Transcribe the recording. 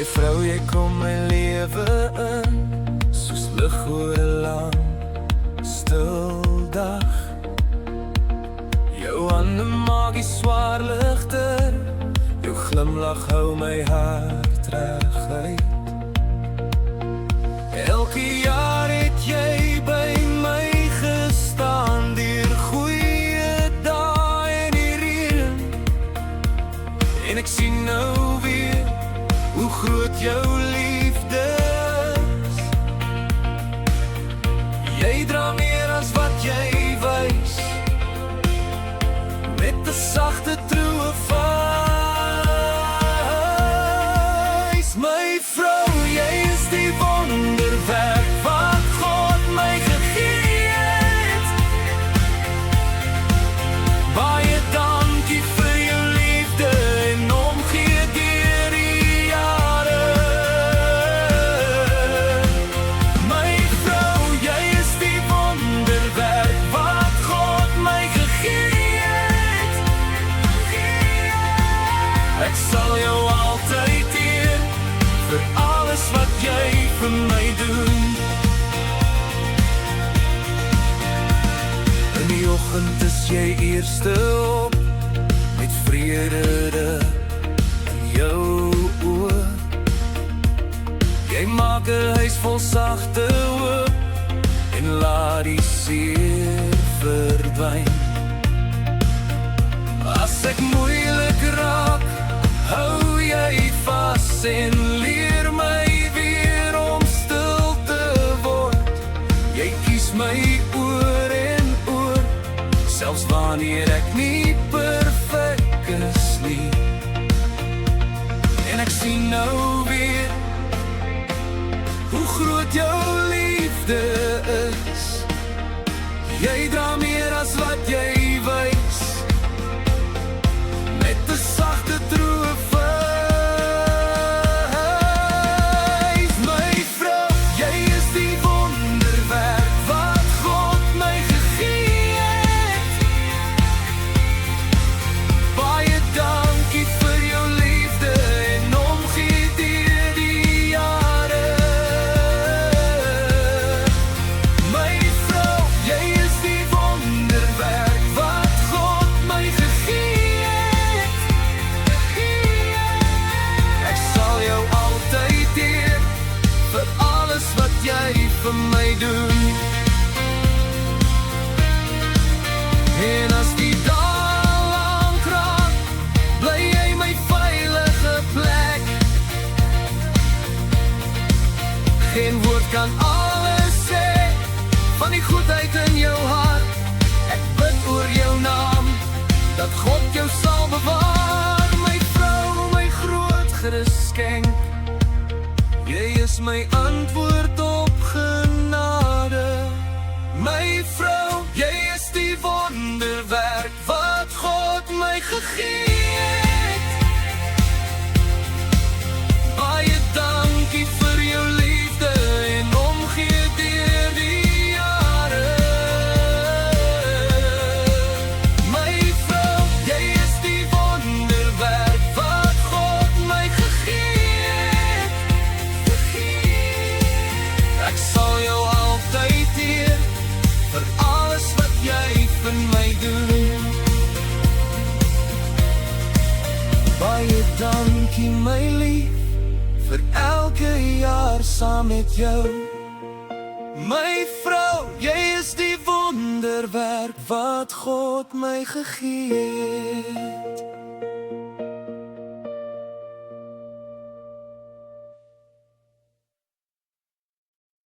My vrou, jy kom my lewe in, soos lig oor 'n lang, stil dag. Jou hande maak die swaar ligter, jou glimlach hou my hart reguit. Elke jaar het jy by my gestaan, deur goeie dae en die reën. En ek sien nou weer hoe groot jou liefde is. Jy dra meer as wat jy wys, met 'n sagte troe wys. My vrou, jy is die wonderwerk wat God my gegee het. Baie dankie vir jou liefde en omgee deur die jare. My vrou, jy is die wonderwerk wat God my gegee het. Ek sal jou altyd eer vir alles wat jy vir my doen. In die oggend is jy eerste op, met vrede in jou oë. Jy maak 'n huis vol sagte hoop en laat die seer verdwyn. As ek moeilik raak, hou jy vas en leer my weer om stil te word. Jy kies my oor en oor, selfs wanneer ek nie perfek is nie. En ek sien nou weer hoe groot jou liefde is. Jy dra meer as wat jy wys, met 'n sagte troe wys. My vrou, jy is die wonderwerk wat God my gegee het. Baie dankie vir jou liefde en omgee deur die jare. My vrou, jy is die wonderwerk wat God my gegee het. Ek sal jou altyd eer vir alles wat jy vir my doen. En as die dae lank raak, bly jy my veilige plek. Geen woord kan alles sê van die goedheid in jou hart. Ek bid oor jou naam, dat God jou sal bewaar. My vrou, my groot geskenk, jy is my antwoord op genade. My vrou, jy is die wonderwerk wat God my gegee het. Baie dankie vir jou liefde en omgee deur die jare. My vrou, jy is die wonderwerk wat God my gegee het. Ek sal jou altyd eer vir alles wat jy vir my doen. Baie dankie my lief, vir elke jaar saam met jou. My vrou, jy is die wonderwerk wat God my gegee het.